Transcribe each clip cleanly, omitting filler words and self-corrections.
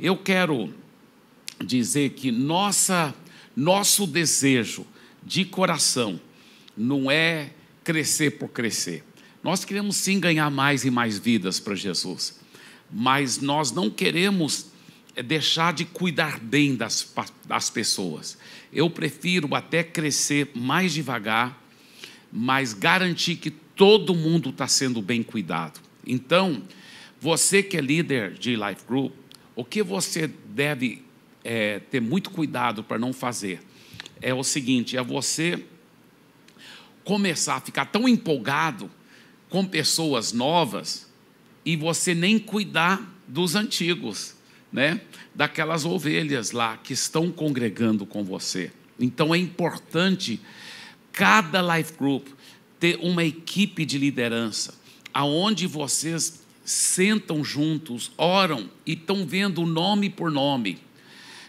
eu quero dizer que nosso desejo de coração não é crescer por crescer. Nós queremos sim ganhar mais e mais vidas para Jesus, mas nós não queremos deixar de cuidar bem das pessoas. Eu prefiro até crescer mais devagar, mas garantir que todo mundo está sendo bem cuidado. Então, você que é líder de Life Group, o que você deve ter muito cuidado para não fazer é o seguinte: é você começar a ficar tão empolgado com pessoas novas e você nem cuidar dos antigos, né? Daquelas ovelhas lá que estão congregando com você. Então é importante cada Life Group ter uma equipe de liderança, aonde vocês sentam juntos, oram e estão vendo nome por nome.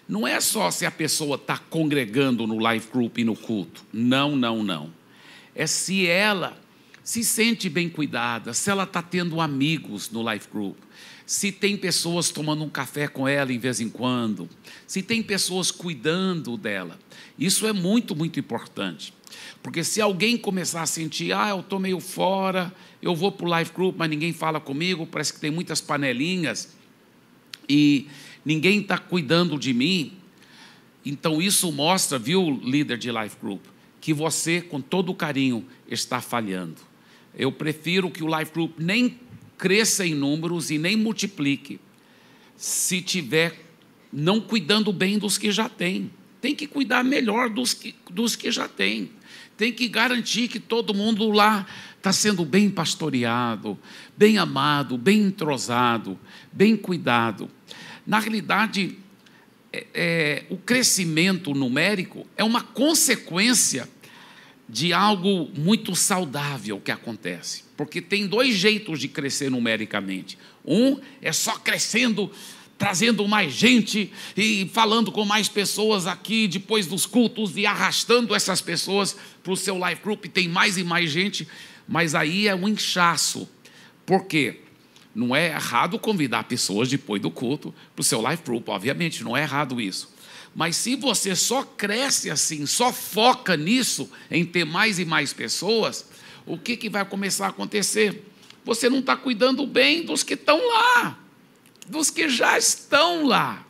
Não é só se a pessoa está congregando no Life Group e no culto. Não, não, não. É se ela se sente bem cuidada, se ela está tendo amigos no Life Group, se tem pessoas tomando um café com ela em vez em quando, se tem pessoas cuidando dela. Isso é muito, muito importante. Porque se alguém começar a sentir, eu estou meio fora, eu vou para o Life Group, mas ninguém fala comigo, parece que tem muitas panelinhas e ninguém está cuidando de mim. Então isso mostra, viu, líder de Life Group, que você, com todo o carinho, está falhando. Eu prefiro que o Life Group nem cresça em números e nem multiplique se tiver não cuidando bem dos que já tem. Tem que cuidar melhor dos que já tem. Tem que garantir que todo mundo lá está sendo bem pastoreado, bem amado, bem entrosado, bem cuidado. Na realidade, o crescimento numérico é uma consequência de algo muito saudável que acontece. Porque tem dois jeitos de crescer numericamente. Um é só crescendo, trazendo mais gente e falando com mais pessoas aqui depois dos cultos e arrastando essas pessoas para o seu Life Group, e tem mais e mais gente, mas aí é um inchaço. Por quê? Não é errado convidar pessoas depois do culto para o seu Life Group, obviamente, não é errado isso. Mas se você só cresce assim, só foca nisso, em ter mais e mais pessoas, o que vai começar a acontecer? Você não está cuidando bem dos que estão lá, dos que já estão lá.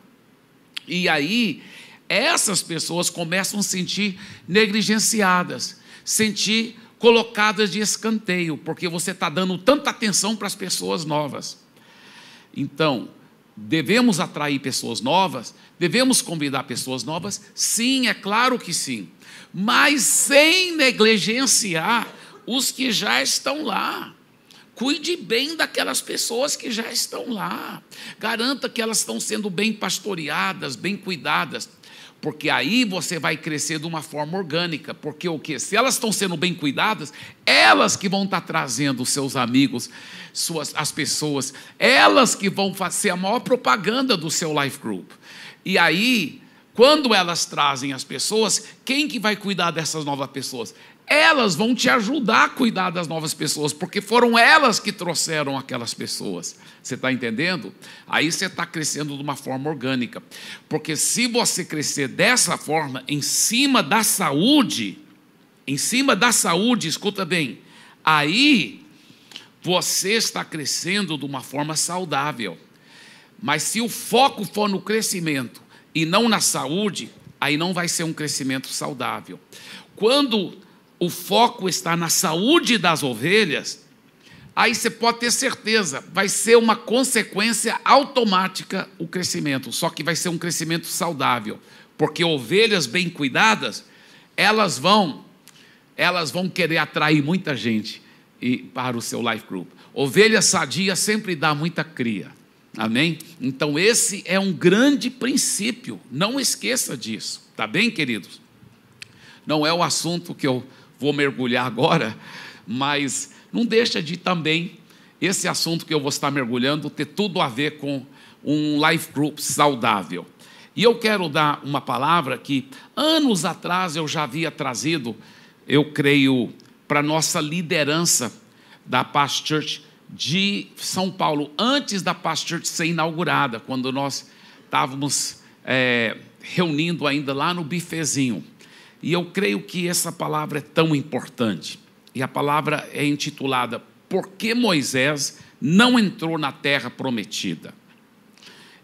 E aí, essas pessoas começam a se sentir negligenciadas, sentir colocadas de escanteio, porque você está dando tanta atenção para as pessoas novas. Então, devemos atrair pessoas novas, devemos convidar pessoas novas? Sim, é claro que sim, mas sem negligenciar os que já estão lá. Cuide bem daquelas pessoas que já estão lá. Garanta que elas estão sendo bem pastoreadas, bem cuidadas. Porque aí você vai crescer de uma forma orgânica. Porque o quê? Se elas estão sendo bem cuidadas, elas que vão estar trazendo os seus amigos, as pessoas, elas que vão fazer a maior propaganda do seu Life Group. E aí, quando elas trazem as pessoas, quem que vai cuidar dessas novas pessoas? Elas vão te ajudar a cuidar das novas pessoas, porque foram elas que trouxeram aquelas pessoas. Você está entendendo? Aí você está crescendo de uma forma orgânica. Porque se você crescer dessa forma, em cima da saúde, escuta bem, aí você está crescendo de uma forma saudável. Mas se o foco for no crescimento e não na saúde, aí não vai ser um crescimento saudável. Quando o foco está na saúde das ovelhas, aí você pode ter certeza, vai ser uma consequência automática o crescimento, só que vai ser um crescimento saudável, porque ovelhas bem cuidadas, elas vão querer atrair muita gente para o seu Life Group. Ovelha sadia sempre dá muita cria, amém? Então esse é um grande princípio, não esqueça disso, tá bem, queridos? Não é o assunto que eu vou mergulhar agora, mas não deixa de também, esse assunto que eu vou estar mergulhando, ter tudo a ver com um Life Group saudável. E eu quero dar uma palavra que, anos atrás, eu já havia trazido, eu creio, para a nossa liderança da Past Church de São Paulo, antes da Past Church ser inaugurada, quando nós estávamos reunindo ainda lá no bifezinho. E eu creio que essa palavra é tão importante. E a palavra é intitulada Por que Moisés não entrou na terra prometida?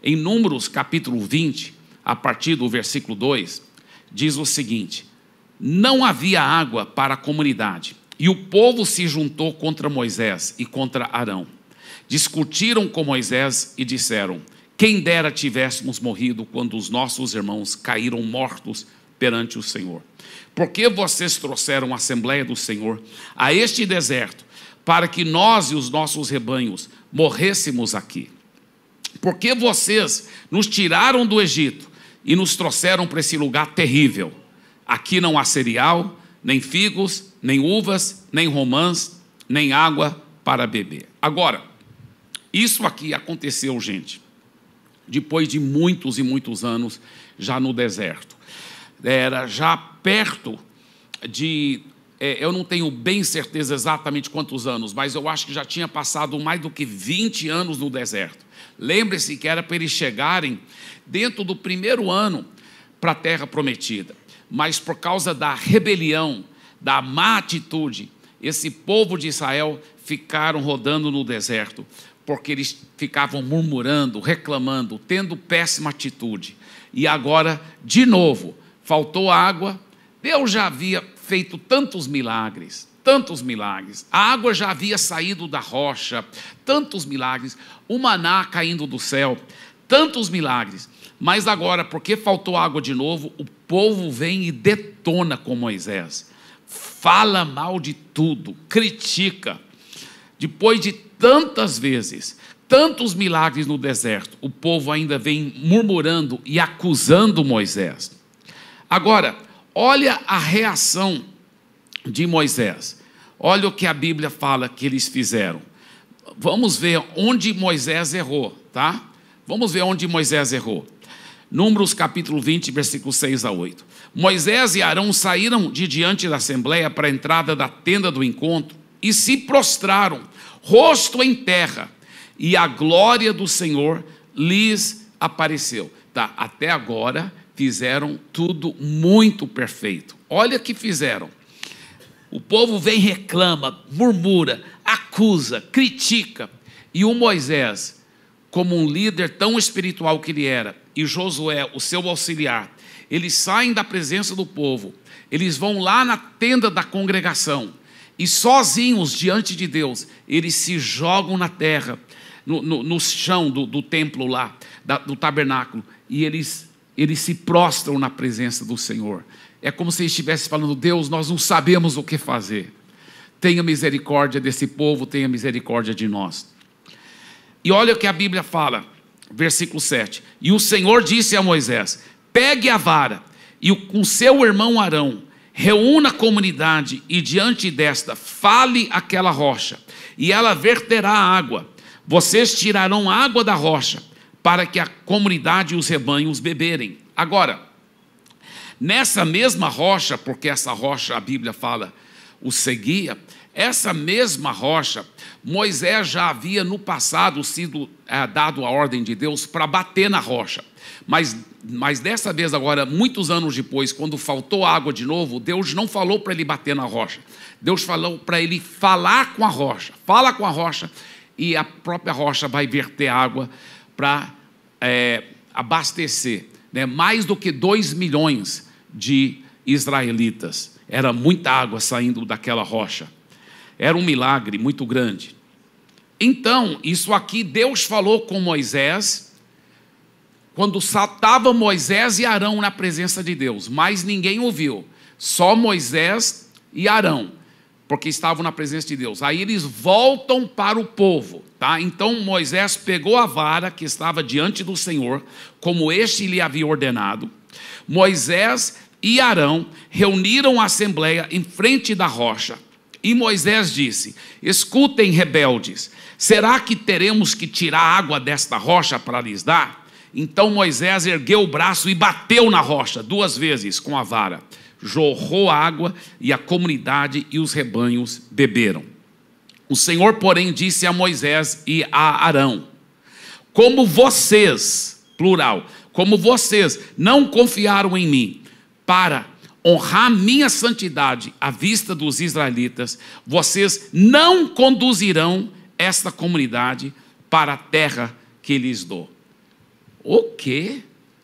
Em Números capítulo 20, a partir do versículo 2, diz o seguinte: não havia água para a comunidade, e o povo se juntou contra Moisés e contra Arão. Discutiram com Moisés e disseram: quem dera tivéssemos morrido quando os nossos irmãos caíram mortos perante o Senhor. Por que vocês trouxeram a Assembleia do Senhor a este deserto, para que nós e os nossos rebanhos morrêssemos aqui? Por que vocês nos tiraram do Egito e nos trouxeram para esse lugar terrível? Aqui não há cereal, nem figos, nem uvas, nem romãs, nem água para beber. Agora, isso aqui aconteceu, gente, depois de muitos e muitos anos já no deserto. Era já perto de... eu não tenho bem certeza exatamente quantos anos, mas eu acho que já tinha passado mais do que 20 anos no deserto. Lembre-se que era para eles chegarem dentro do primeiro ano para a terra prometida. Mas por causa da rebelião, da má atitude, esse povo de Israel ficaram rodando no deserto, porque eles ficavam murmurando, reclamando, tendo péssima atitude. E agora, de novo, faltou água. Deus já havia feito tantos milagres, a água já havia saído da rocha, tantos milagres, o maná caindo do céu, tantos milagres. Mas agora, porque faltou água de novo, o povo vem e detona com Moisés, fala mal de tudo, critica. Depois de tantas vezes, tantos milagres no deserto, o povo ainda vem murmurando e acusando Moisés. Agora, olha a reação de Moisés. Olha o que a Bíblia fala que eles fizeram. Vamos ver onde Moisés errou, tá? Vamos ver onde Moisés errou. Números capítulo 20, versículos 6 a 8. Moisés e Arão saíram de diante da assembleia para a entrada da tenda do encontro e se prostraram, rosto em terra, e a glória do Senhor lhes apareceu. Tá, até agora fizeram tudo muito perfeito. Olha o que fizeram. O povo vem, reclama, murmura, acusa, critica. E o Moisés, como um líder tão espiritual que ele era, e Josué, o seu auxiliar, eles saem da presença do povo, eles vão lá na tenda da congregação, e sozinhos diante de Deus, eles se jogam na terra, no chão do templo lá, do tabernáculo, e eles se prostram na presença do Senhor. É como se eles estivessem falando: Deus, nós não sabemos o que fazer. Tenha misericórdia desse povo, tenha misericórdia de nós. E olha o que a Bíblia fala, versículo 7. E o Senhor disse a Moisés: pegue a vara e com seu irmão Arão, reúna a comunidade e diante desta fale aquela rocha, e ela verterá água. Vocês tirarão água da rocha, para que a comunidade e os rebanhos beberem. Agora, nessa mesma rocha, porque essa rocha, a Bíblia fala, o seguia, essa mesma rocha, Moisés já havia no passado sido dado a ordem de Deus para bater na rocha. Mas dessa vez agora, muitos anos depois, quando faltou água de novo, Deus não falou para ele bater na rocha. Deus falou para ele falar com a rocha. Fala com a rocha e a própria rocha vai verter água para abastecer, né? Mais do que 2 milhões de israelitas. Era muita água saindo daquela rocha. Era um milagre muito grande. Então, isso aqui Deus falou com Moisés, quando estava Moisés e Arão na presença de Deus, mas ninguém ouviu, só Moisés e Arão, porque estavam na presença de Deus. Aí eles voltam para o povo, tá? Então Moisés pegou a vara que estava diante do Senhor, como este lhe havia ordenado. Moisés e Arão reuniram a assembleia em frente da rocha. E Moisés disse: escutem, rebeldes, será que teremos que tirar água desta rocha para lhes dar? Então Moisés ergueu o braço e bateu na rocha 2 vezes com a vara. Jorrou água e a comunidade e os rebanhos beberam. O Senhor, porém, disse a Moisés e a Arão: como vocês, plural, como vocês não confiaram em mim para honrar minha santidade à vista dos israelitas, vocês não conduzirão esta comunidade para a terra que lhes dou. O quê?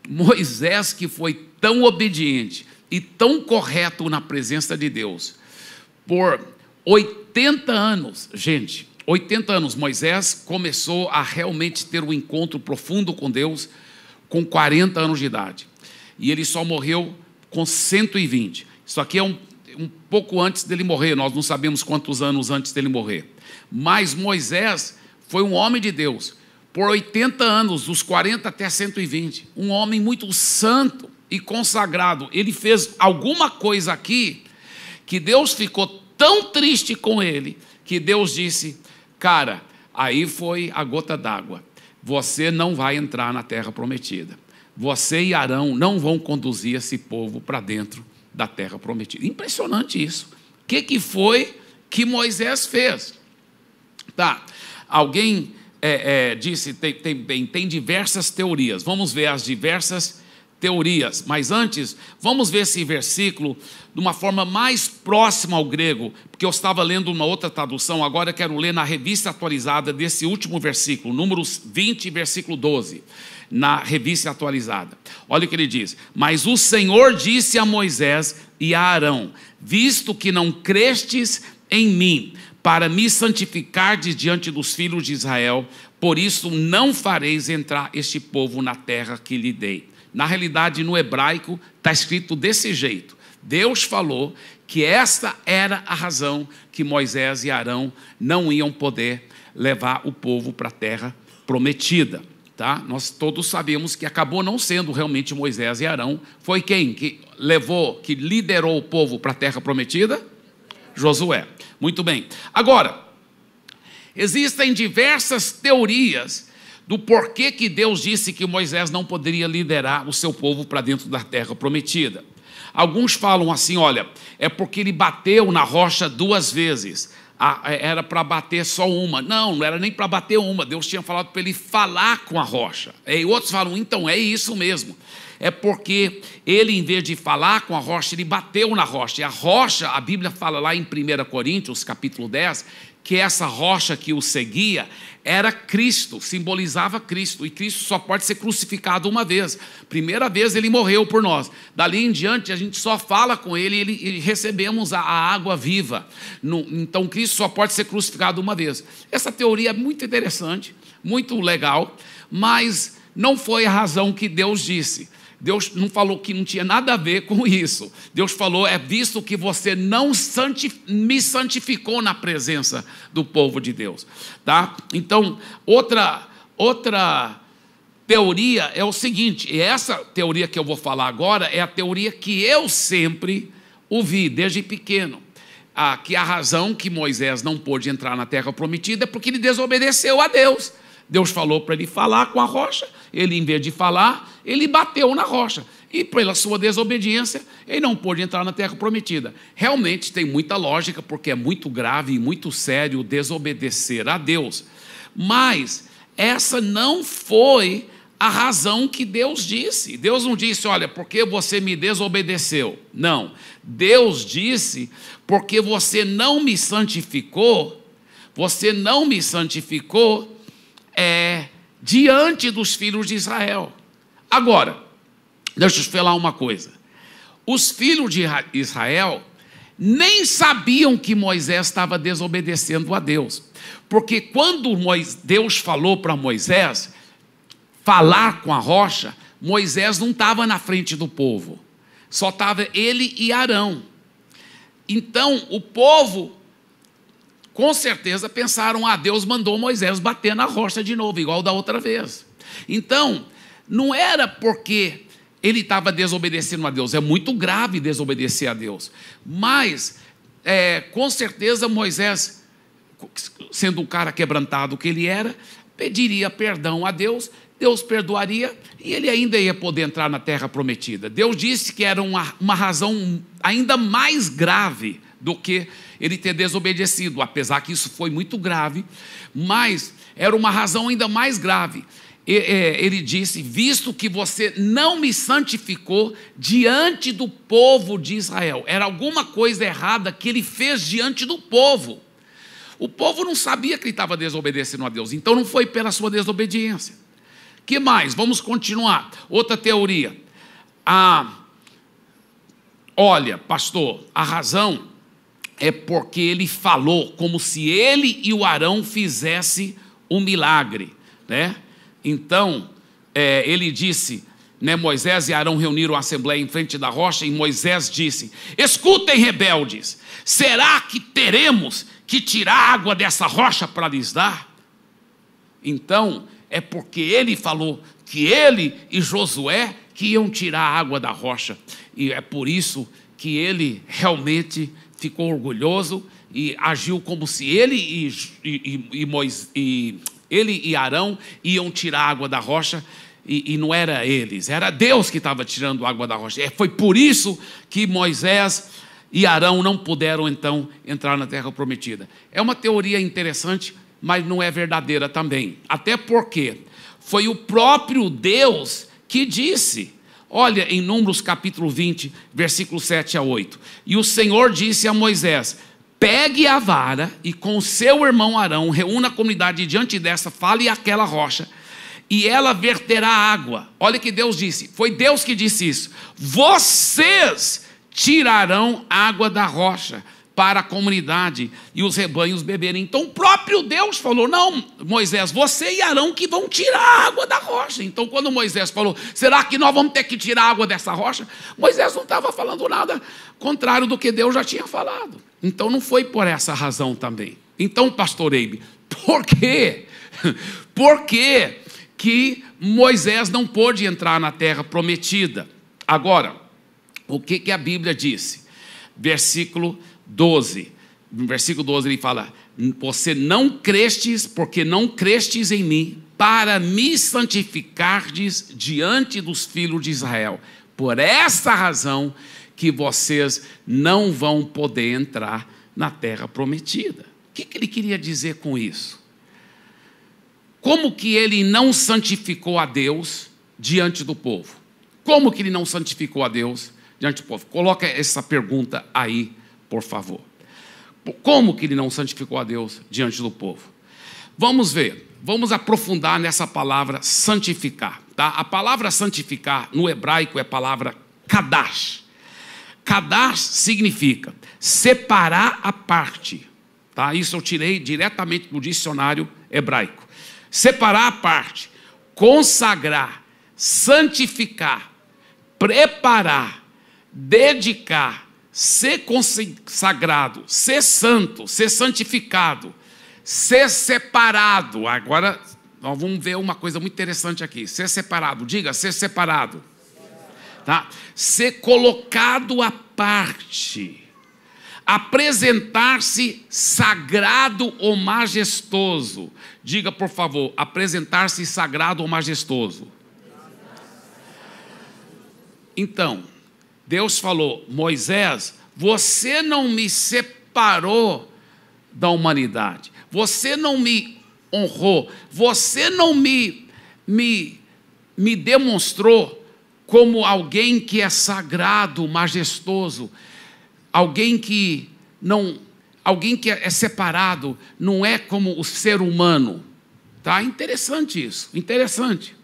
Moisés, que foi tão obediente e tão correto na presença de Deus, por 80 anos, gente, 80 anos, Moisés começou a realmente ter um encontro profundo com Deus com 40 anos de idade. E ele só morreu com 120. Isso aqui é um pouco antes dele morrer, nós não sabemos quantos anos antes dele morrer. Mas Moisés foi um homem de Deus, por 80 anos, dos 40 até 120. Um homem muito santo e consagrado. Ele fez alguma coisa aqui que Deus ficou tão triste com ele, que Deus disse: cara, aí foi a gota d'água. Você não vai entrar na terra prometida. Você e Arão não vão conduzir esse povo para dentro da terra prometida. Impressionante isso. O que foi que Moisés fez? Tá, alguém disse, tem diversas teorias. Vamos ver as diversas teorias. Mas antes, vamos ver esse versículo de uma forma mais próxima ao grego, porque eu estava lendo uma outra tradução, agora eu quero ler na revista atualizada desse último versículo, Números 20, versículo 12, na revista atualizada. Olha o que ele diz: mas o Senhor disse a Moisés e a Arão: visto que não crestes em mim, para me santificardes diante dos filhos de Israel, por isso não fareis entrar este povo na terra que lhe dei. Na realidade, no hebraico, está escrito desse jeito. Deus falou que esta era a razão que Moisés e Arão não iam poder levar o povo para a terra prometida. Tá? Nós todos sabemos que acabou não sendo realmente Moisés e Arão. Foi quem que levou, que liderou o povo para a terra prometida? Josué. Muito bem. Agora, existem diversas teorias do porquê que Deus disse que Moisés não poderia liderar o seu povo para dentro da terra prometida. Alguns falam assim: olha, é porque ele bateu na rocha 2 vezes. Era para bater só uma. Não era nem para bater uma. Deus tinha falado para ele falar com a rocha. E outros falam: então é isso mesmo. É porque ele, em vez de falar com a rocha, ele bateu na rocha. E a rocha, a Bíblia fala lá em 1 Coríntios, capítulo 10, que essa rocha que o seguia era Cristo, simbolizava Cristo. E Cristo só pode ser crucificado uma vez. Primeira vez ele morreu por nós. Dali em diante a gente só fala com ele e recebemos a água viva. Então Cristo só pode ser crucificado uma vez. Essa teoria é muito interessante, muito legal, mas não foi a razão que Deus disse. Deus não falou que não tinha nada a ver com isso. Deus falou: visto que você não me santificou na presença do povo de Deus. Tá? Então, outra teoria é o seguinte, e essa teoria que eu vou falar agora é a teoria que eu sempre ouvi, desde pequeno. Que a razão que Moisés não pôde entrar na terra prometida é porque ele desobedeceu a Deus. Deus falou para ele falar com a rocha, ele, em vez de falar, ele bateu na rocha. E pela sua desobediência, ele não pôde entrar na terra prometida. Realmente tem muita lógica, porque é muito grave e muito sério desobedecer a Deus. Mas essa não foi a razão que Deus disse. Deus não disse: olha, porque você me desobedeceu. Não. Deus disse: porque você não me santificou, diante dos filhos de Israel. Agora, deixa eu te falar uma coisa. Os filhos de Israel nem sabiam que Moisés estava desobedecendo a Deus. Porque quando Deus falou para Moisés falar com a rocha, Moisés não estava na frente do povo. Só estava ele e Arão. Então, o povo, com certeza, pensaram: Deus mandou Moisés bater na rocha de novo, igual da outra vez. Então, não era porque ele estava desobedecendo a Deus. É muito grave desobedecer a Deus. Mas, com certeza, Moisés, sendo um cara quebrantado que ele era, pediria perdão a Deus, Deus perdoaria e ele ainda ia poder entrar na terra prometida. Deus disse que era uma razão ainda mais grave do que ele ter desobedecido, apesar que isso foi muito grave, mas era uma razão ainda mais grave. ele disse: visto que você não me santificou diante do povo de Israel. Era alguma coisa errada que ele fez diante do povo. O povo não sabia que ele estava desobedecendo a Deus, então não foi pela sua desobediência. Que mais? Vamos continuar. Outra teoria. Olha, pastor, a razão é porque ele falou como se ele e o Arão fizessem um milagre, né? Então, ele disse, né, Moisés e Arão reuniram a assembleia em frente da rocha, e Moisés disse: escutem, rebeldes, será que teremos que tirar água dessa rocha para lhes dar? Então, é porque ele falou que ele e Josué que iam tirar a água da rocha, e é por isso que ele realmente ficou orgulhoso e agiu como se ele ele e Arão iam tirar a água da rocha, e não era eles, era Deus que estava tirando a água da rocha. Foi por isso que Moisés e Arão não puderam então entrar na terra prometida. É uma teoria interessante, mas não é verdadeira também, até porque foi o próprio Deus que disse. Olha em Números capítulo 20, versículo 7 a 8. E o Senhor disse a Moisés: pegue a vara e com seu irmão Arão reúna a comunidade diante dessa, fale àquela rocha, e ela verterá água. Olha que Deus disse, foi Deus que disse isso: vocês tirarão água da rocha para a comunidade e os rebanhos beberem. Então o próprio Deus falou: não, Moisés, você e Arão que vão tirar a água da rocha. Então quando Moisés falou: será que nós vamos ter que tirar a água dessa rocha? Moisés não estava falando nada contrário do que Deus já tinha falado. Então não foi por essa razão também. Então, pastor Eibe, por quê? Por que Moisés não pôde entrar na terra prometida? Agora, o que a Bíblia disse? Versículo 12. No versículo 12 ele fala: você não crestes, porque não crestes em mim, para me santificardes diante dos filhos de Israel. Por essa razão que vocês não vão poder entrar na terra prometida. O que ele queria dizer com isso? Como que ele não santificou a Deus diante do povo? Como que ele não santificou a Deus diante do povo? Coloca essa pergunta aí, por favor. Como que ele não santificou a Deus diante do povo? Vamos ver, vamos aprofundar nessa palavra santificar, tá? A palavra santificar no hebraico é a palavra kadash. Kadash significa separar a parte, tá? Isso eu tirei diretamente do dicionário hebraico. Separar a parte, consagrar, santificar, preparar, dedicar, ser consagrado, ser santo, ser santificado, ser separado. Agora nós vamos ver uma coisa muito interessante aqui. Ser separado, diga, ser separado, tá? Ser colocado à parte, apresentar-se sagrado ou majestoso. Diga, por favor, apresentar-se sagrado ou majestoso. Então, Deus falou: Moisés, você não me separou da humanidade, você não me honrou, você não me demonstrou como alguém que é sagrado, majestoso, alguém que é separado, não é como o ser humano. Tá? Interessante isso, interessante.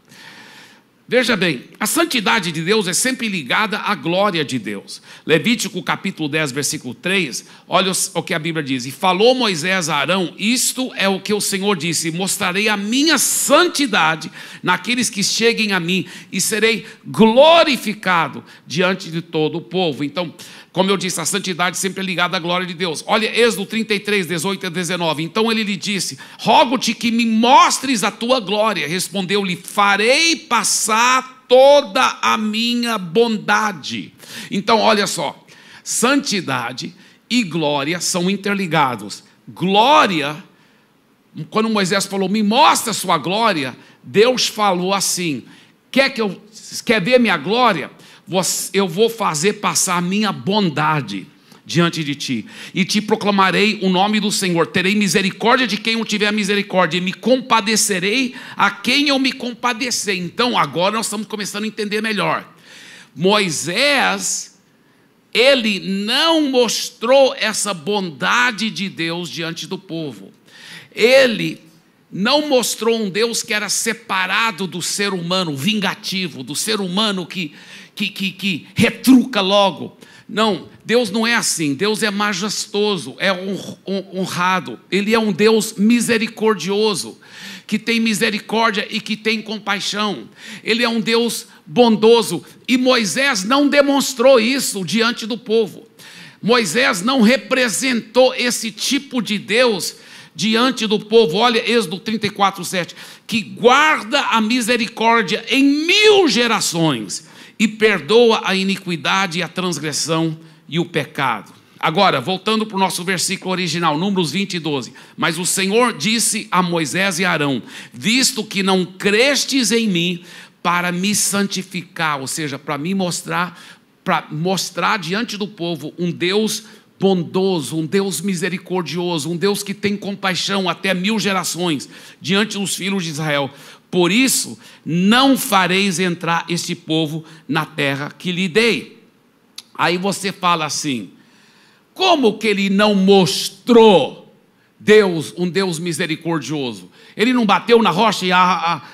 Veja bem, a santidade de Deus é sempre ligada à glória de Deus. Levítico capítulo 10, versículo 3, olha o que a Bíblia diz: e falou Moisés a Arão: isto é o que o Senhor disse, mostrarei a minha santidade naqueles que cheguem a mim, e serei glorificado diante de todo o povo. Então, como eu disse, a santidade sempre é ligada à glória de Deus. Olha Êxodo 33, 18 a 19. Então ele lhe disse: rogo-te que me mostres a tua glória. Respondeu-lhe: farei passar toda a minha bondade. Então olha só, santidade e glória são interligados. Glória, quando Moisés falou: me mostra a sua glória, Deus falou assim: quer ver minha glória? Eu vou fazer passar a minha bondade. diante de ti, e te proclamarei o nome do Senhor. Terei misericórdia de quem eu tiver misericórdia, e me compadecerei a quem eu me compadecer. Então agora nós estamos começando a entender melhor. Moisés, ele não mostrou essa bondade de Deus diante do povo. Ele não mostrou um Deus que era separado do ser humano, vingativo, do ser humano que retruca logo. Não, Deus não é assim. Deus é majestoso, é honrado. Ele é um Deus misericordioso, que tem misericórdia e que tem compaixão. Ele é um Deus bondoso. E Moisés não demonstrou isso diante do povo. Moisés não representou esse tipo de Deus diante do povo. Olha Êxodo 34:7, que guarda a misericórdia em 1000 gerações e perdoa a iniquidade e a transgressão e o pecado. Agora, voltando para o nosso versículo original, Números 20:12. Mas o Senhor disse a Moisés e Arão: visto que não crestes em mim para me santificar, ou seja, para mostrar diante do povo um Deus bondoso, um Deus misericordioso, um Deus que tem compaixão até 1000 gerações diante dos filhos de Israel. Por isso, não fareis entrar este povo na terra que lhe dei. Aí você fala assim, como que ele não mostrou Deus, um Deus misericordioso? Ele não bateu na rocha e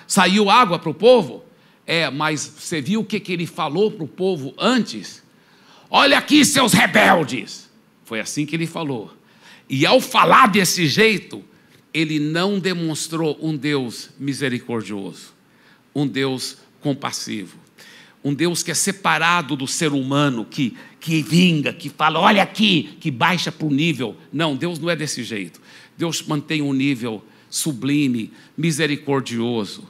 saiu água para o povo? Mas você viu o que ele falou para o povo antes? Olha aqui, seus rebeldes. Foi assim que ele falou. E ao falar desse jeito, ele não demonstrou um Deus misericordioso, um Deus compassivo, um Deus que é separado do ser humano, que vinga, que fala, olha aqui, que baixa para o nível. Não, Deus não é desse jeito. Deus mantém um nível sublime, misericordioso.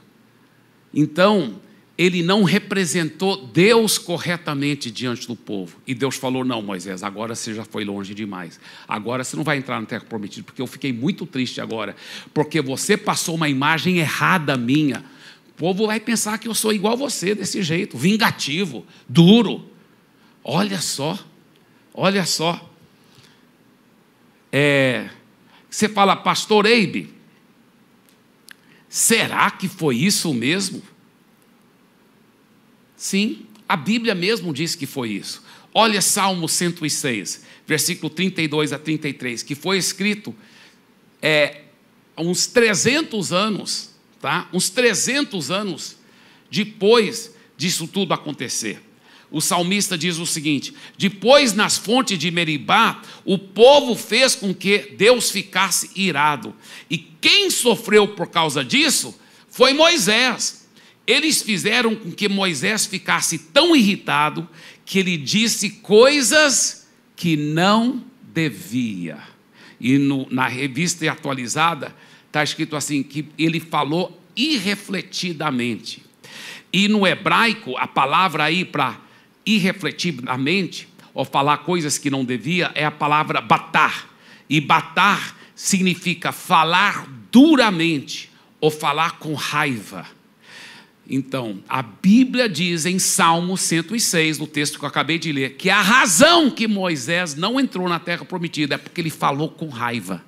Então, ele não representou Deus corretamente diante do povo. E Deus falou, não, Moisés, agora você já foi longe demais. Agora você não vai entrar na terra prometida, porque eu fiquei muito triste agora, porque você passou uma imagem errada minha. O povo vai pensar que eu sou igual a você, desse jeito, vingativo, duro. Olha só, olha só. Você fala, pastor Eibe, será que foi isso mesmo? Sim, a Bíblia mesmo diz que foi isso. Olha Salmo 106, versículo 32 a 33, que foi escrito há uns 300 anos, tá? Uns 300 anos depois disso tudo acontecer. O salmista diz o seguinte: depois nas fontes de Meribá, o povo fez com que Deus ficasse irado. E quem sofreu por causa disso foi Moisés. Eles fizeram com que Moisés ficasse tão irritado que ele disse coisas que não devia. E na revista atualizada está escrito assim, que ele falou irrefletidamente. E no hebraico, a palavra aí para irrefletidamente, ou falar coisas que não devia, é a palavra batar. E batar significa falar duramente, ou falar com raiva. Então, a Bíblia diz em Salmo 106, no texto que eu acabei de ler, que a razão que Moisés não entrou na terra prometida é porque ele falou com raiva.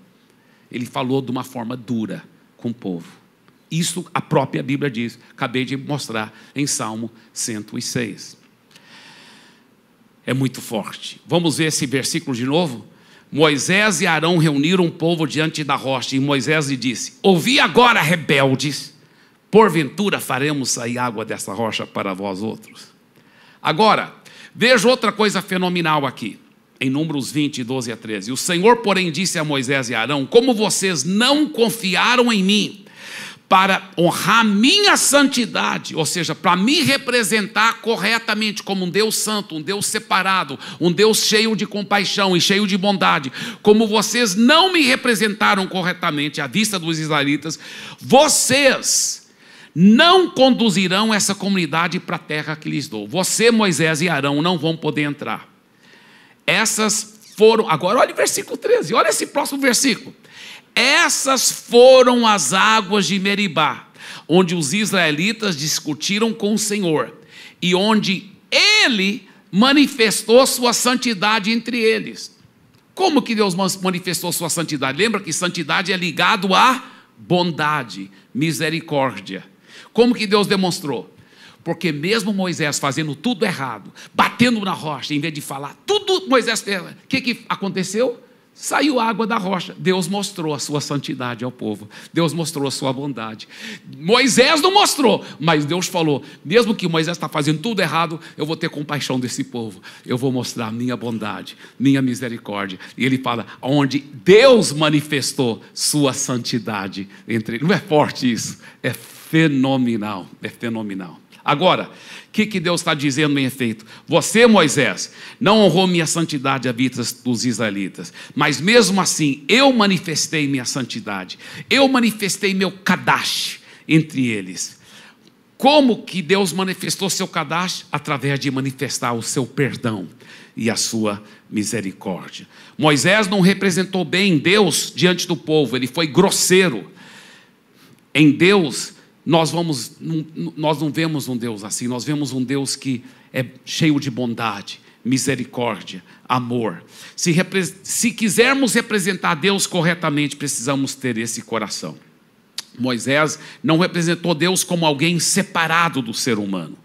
Ele falou de uma forma dura com o povo. Isso a própria Bíblia diz. Acabei de mostrar em Salmo 106. É muito forte. Vamos ver esse versículo de novo? Moisés e Arão reuniram o povo diante da rocha, e Moisés lhe disse: ouvi agora, rebeldes, porventura faremos sair água dessa rocha para vós outros? Agora, veja outra coisa fenomenal aqui, em Números 20, 12 a 13. O Senhor, porém, disse a Moisés e Arão: como vocês não confiaram em mim, para honrar minha santidade, ou seja, para me representar corretamente como um Deus santo, um Deus separado, um Deus cheio de compaixão e cheio de bondade, como vocês não me representaram corretamente à vista dos israelitas, vocês não conduzirão essa comunidade para a terra que lhes dou. Você, Moisés e Arão, não vão poder entrar. Essas foram, agora olha o versículo 13, olha esse próximo versículo. Essas foram as águas de Meribá, onde os israelitas discutiram com o Senhor, e onde ele manifestou sua santidade entre eles. Como que Deus manifestou sua santidade? Lembra que santidade é ligado a bondade, misericórdia. Como que Deus demonstrou? Porque mesmo Moisés fazendo tudo errado, batendo na rocha, em vez de falar, tudo Moisés fez, o que aconteceu? Saiu água da rocha. Deus mostrou a sua santidade ao povo. Deus mostrou a sua bondade. Moisés não mostrou, mas Deus falou, mesmo que Moisés está fazendo tudo errado, eu vou ter compaixão desse povo. Eu vou mostrar minha bondade, minha misericórdia. E ele fala, onde Deus manifestou sua santidade entre eles. Não é forte isso? É fenomenal, é fenomenal. Agora, o que Deus está dizendo em efeito? Você, Moisés, não honrou minha santidade à vista dos israelitas, mas mesmo assim, eu manifestei minha santidade, eu manifestei meu kadash entre eles. Como que Deus manifestou seu kadash? Através de manifestar o seu perdão e a sua misericórdia. Moisés não representou bem Deus diante do povo, ele foi grosseiro. Em Deus, nós não vemos um Deus assim, nós vemos um Deus que é cheio de bondade, misericórdia, amor. Se quisermos representar Deus corretamente, precisamos ter esse coração. Moisés não representou Deus como alguém separado do ser humano.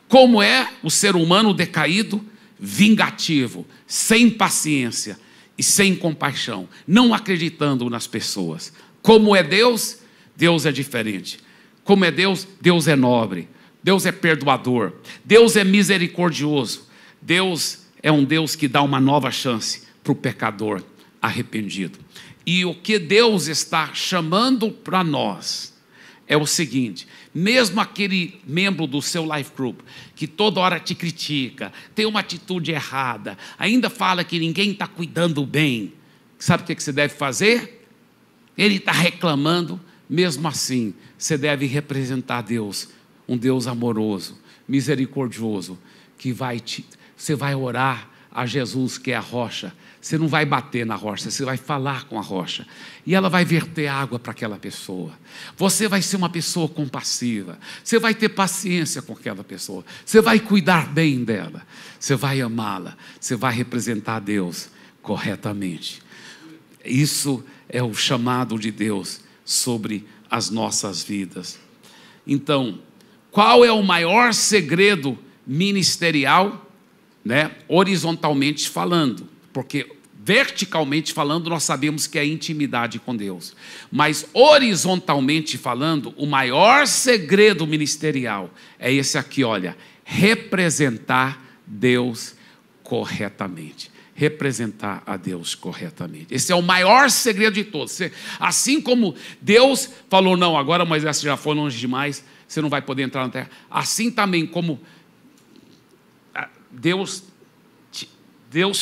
Como é o ser humano decaído, vingativo, sem paciência e sem compaixão, não acreditando nas pessoas. Como é Deus? Deus é diferente. Como é Deus? Deus é nobre, Deus é perdoador, Deus é misericordioso, Deus é um Deus que dá uma nova chance para o pecador arrependido. E o que Deus está chamando para nós é o seguinte: mesmo aquele membro do seu life group que toda hora te critica, tem uma atitude errada, ainda fala que ninguém está cuidando bem, sabe o que você deve fazer? Ele está reclamando. Mesmo assim, você deve representar Deus, um Deus amoroso, misericordioso, que você vai orar a Jesus, que é a rocha. Você não vai bater na rocha, você vai falar com a rocha. E ela vai verter água para aquela pessoa. Você vai ser uma pessoa compassiva. Você vai ter paciência com aquela pessoa. Você vai cuidar bem dela. Você vai amá-la. Você vai representar Deus corretamente. Isso é o chamado de Deus sobre as nossas vidas. Então, qual é o maior segredo ministerial, horizontalmente falando? Porque verticalmente falando, nós sabemos que é intimidade com Deus. Mas horizontalmente falando, o maior segredo ministerial é esse aqui, olha: representar Deus corretamente. Representar a Deus corretamente. Esse é o maior segredo de todos. Assim como Deus falou, não, agora Moisés já foi longe demais, você não vai poder entrar na terra. Assim também como Deus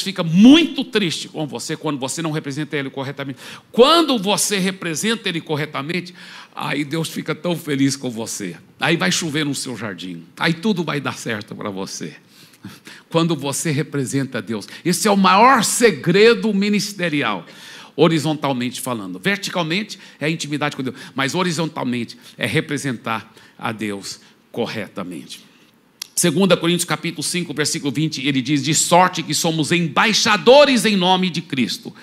fica muito triste com você quando você não representa Ele corretamente. Quando você representa Ele corretamente, aí Deus fica tão feliz com você. Aí vai chover no seu jardim. Aí tudo vai dar certo para você. Quando você representa Deus. Esse é o maior segredo ministerial, horizontalmente falando. Verticalmente é a intimidade com Deus, mas horizontalmente é representar a Deus corretamente. 2 Coríntios capítulo 5, versículo 20, ele diz: de sorte que somos embaixadores em nome de Cristo,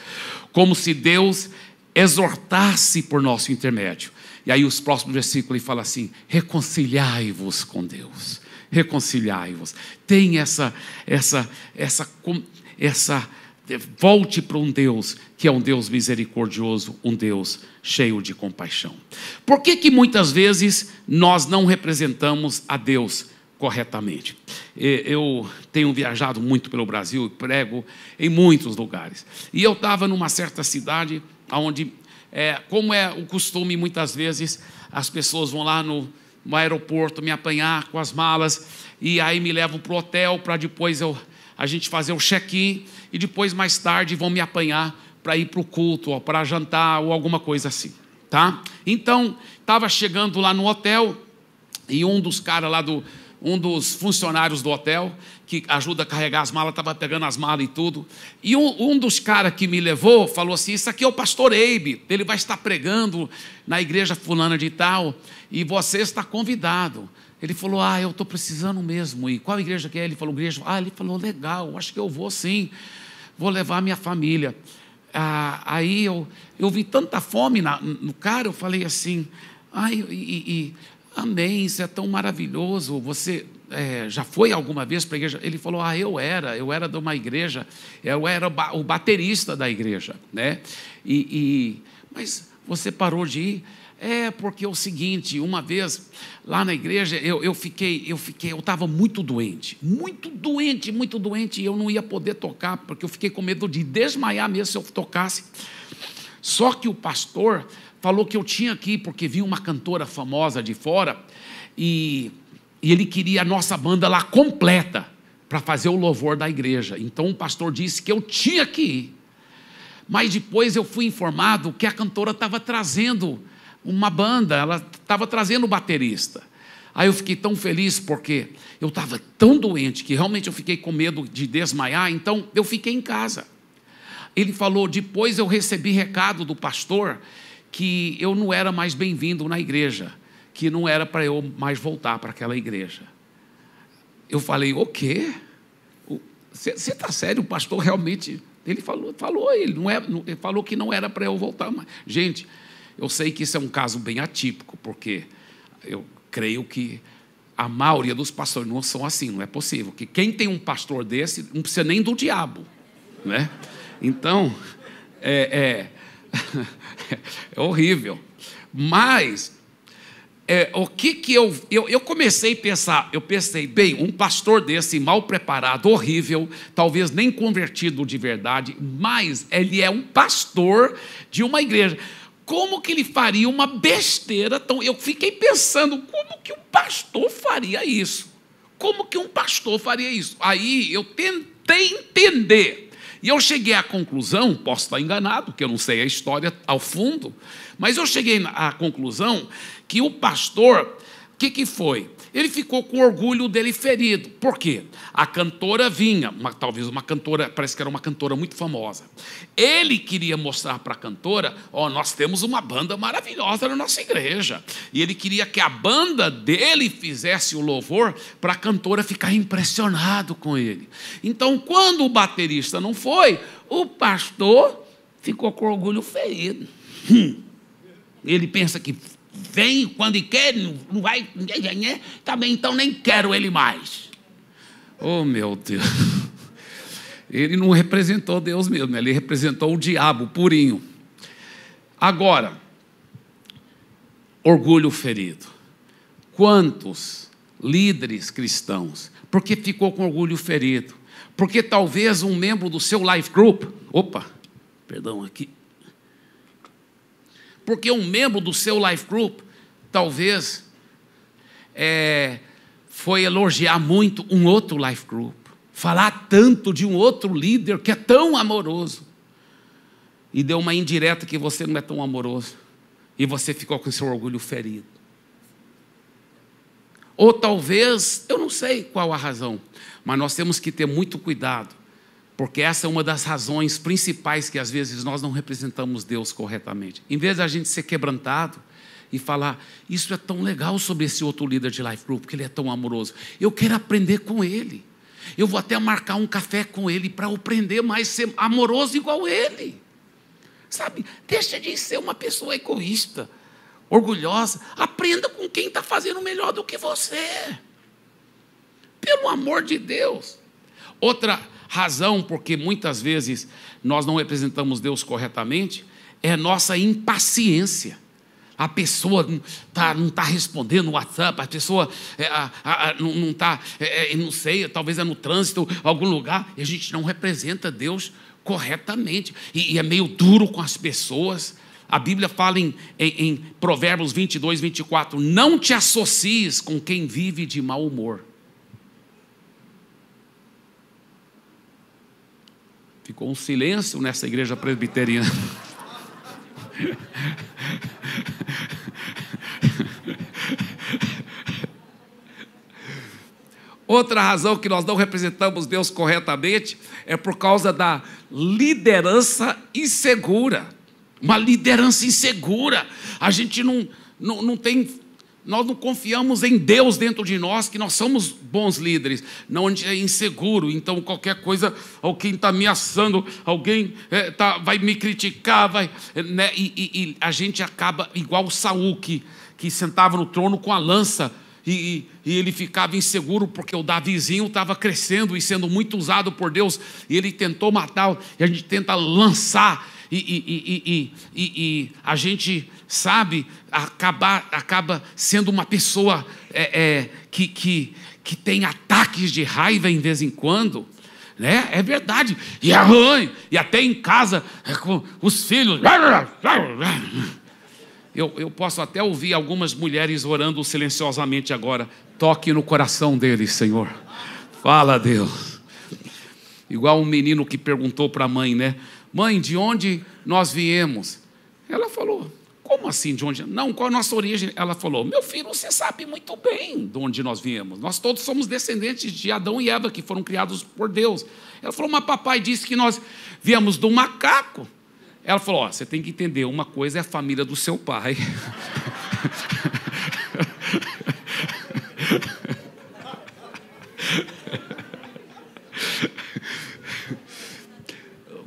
como se Deus exortasse por nosso intermédio. E aí os próximos versículos ele fala assim: reconciliai-vos com Deus. Reconciliai-vos. Tem volte para um Deus que é um Deus misericordioso, um Deus cheio de compaixão. Por que muitas vezes nós não representamos a Deus corretamente? Eu tenho viajado muito pelo Brasil e prego em muitos lugares. E eu estava numa certa cidade onde, como é o costume, muitas vezes as pessoas vão lá no aeroporto me apanhar com as malas e aí me levam para o hotel para depois a gente fazer o check-in e depois mais tarde vão me apanhar para ir para o culto ou para jantar ou alguma coisa assim, tá? Então, estava chegando lá no hotel e um dos caras lá um dos funcionários do hotel que ajuda a carregar as malas, estava pegando as malas e tudo, e um dos caras que me levou falou assim: isso aqui é o pastor Eibe, ele vai estar pregando na igreja fulana de tal, e você está convidado. Ele falou: eu estou precisando mesmo. E qual igreja que é? Ele falou: igreja. Ele falou: legal, acho que eu vou sim. vou levar minha família. Aí eu vi tanta fome no cara, eu falei assim, amém, isso é tão maravilhoso, você já foi alguma vez para a igreja? Ele falou, eu era de uma igreja, eu era o baterista da igreja, né? Mas você parou de ir? Porque é o seguinte, uma vez lá na igreja, eu estava muito doente, e eu não ia poder tocar, porque eu fiquei com medo de desmaiar mesmo se eu tocasse. Só que o pastor falou que eu tinha que ir, porque vinha uma cantora famosa de fora, e ele queria a nossa banda lá completa, para fazer o louvor da igreja. Então o pastor disse que eu tinha que ir. Mas depois eu fui informado que a cantora estava trazendo uma banda, ela estava trazendo o baterista. Aí eu fiquei tão feliz, porque eu estava tão doente, que realmente eu fiquei com medo de desmaiar, então eu fiquei em casa. Ele falou, depois eu recebi recado do pastor, que eu não era mais bem-vindo na igreja, que não era para eu mais voltar para aquela igreja. Eu falei, o quê? Você está sério? O pastor realmente... Ele ele falou que não era para eu voltar mais. Gente, eu sei que isso é um caso bem atípico, porque eu creio que a maioria dos pastores não são assim, não é possível. Que quem tem um pastor desse, não precisa nem do diabo, né? Então, é horrível. Mas, o que eu comecei a pensar? Eu pensei, bem, um pastor desse, mal preparado, horrível, talvez nem convertido de verdade, mas ele é um pastor de uma igreja. Como que ele faria uma besteira? Então, eu fiquei pensando, como que um pastor faria isso? Como que um pastor faria isso? Aí eu tentei entender. E eu cheguei à conclusão, posso estar enganado, porque eu não sei a história ao fundo, mas eu cheguei à conclusão que o pastor, o que foi? Ele ficou com o orgulho dele ferido. Por quê? A cantora vinha, talvez uma cantora, parece que era uma cantora muito famosa. Ele queria mostrar para a cantora, nós temos uma banda maravilhosa na nossa igreja. E ele queria que a banda dele fizesse o louvor para a cantora ficar impressionado com ele. Então, quando o baterista não foi, o pastor ficou com o orgulho ferido. Ele pensa que vem quando quer, não vai, também, então nem quero ele mais. Oh, meu Deus. Ele não representou Deus mesmo, ele representou o diabo purinho. Agora, orgulho ferido. Quantos líderes cristãos, porque ficou com orgulho ferido? Porque talvez um membro do seu life group, porque um membro do seu life group, talvez, foi elogiar muito um outro life group, falar tanto de um outro líder que é tão amoroso, e deu uma indireta que você não é tão amoroso, e você ficou com seu orgulho ferido. Ou talvez, eu não sei qual a razão, mas nós temos que ter muito cuidado, porque essa é uma das razões principais que às vezes nós não representamos Deus corretamente. Em vez de a gente ser quebrantado e falar, isso é tão legal sobre esse outro líder de life group, porque ele é tão amoroso, eu quero aprender com ele, eu vou até marcar um café com ele para eu aprender mais, ser amoroso igual ele. Sabe, deixa de ser uma pessoa egoísta, orgulhosa, aprenda com quem está fazendo melhor do que você, pelo amor de Deus. Outra razão porque muitas vezes nós não representamos Deus corretamente é nossa impaciência. A pessoa não está respondendo no WhatsApp, a pessoa não está, não sei, talvez é no trânsito, algum lugar, e a gente não representa Deus corretamente, e é meio duro com as pessoas. A Bíblia fala em Provérbios 22, 24, não te associes com quem vive de mau humor. Ficou um silêncio nessa igreja presbiteriana. Outra razão que nós não representamos Deus corretamente é por causa da liderança insegura. Uma liderança insegura. A gente não tem Nós não confiamos em Deus dentro de nós, que nós somos bons líderes. Não, a gente é inseguro. Então, qualquer coisa, alguém está ameaçando, alguém vai me criticar, né? E a gente acaba igual o Saul, que sentava no trono com a lança, e ele ficava inseguro, porque o Davizinho estava crescendo e sendo muito usado por Deus, e ele tentou matá-lo, e a gente tenta lançar, e a gente, sabe, acaba sendo uma pessoa que tem ataques de raiva em vez em quando, né? É verdade, e arranha, e até em casa, com os filhos. Eu posso até ouvir algumas mulheres orando silenciosamente agora. Toque no coração deles, Senhor. Fala a Deus. Igual um menino que perguntou para a mãe, né? Mãe, de onde nós viemos? Ela falou, como assim de onde? Não, qual a nossa origem? Ela falou, meu filho, você sabe muito bem de onde nós viemos. Nós todos somos descendentes de Adão e Eva, que foram criados por Deus. Ela falou, mas papai disse que nós viemos do macaco. Ela falou, você tem que entender, uma coisa é a família do seu pai.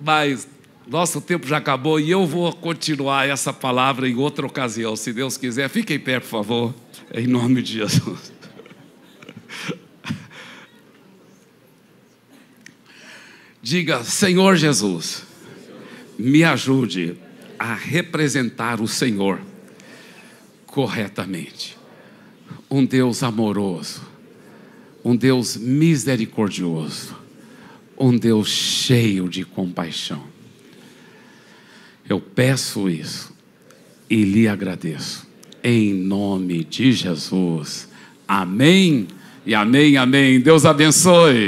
Mas nosso tempo já acabou e eu vou continuar essa palavra em outra ocasião, se Deus quiser. Fique em pé, por favor, em nome de Jesus. Diga, Senhor Jesus, me ajude a representar o Senhor corretamente. Um Deus amoroso, um Deus misericordioso, um Deus cheio de compaixão. Eu peço isso e lhe agradeço, em nome de Jesus. Amém e amém, amém. Deus abençoe.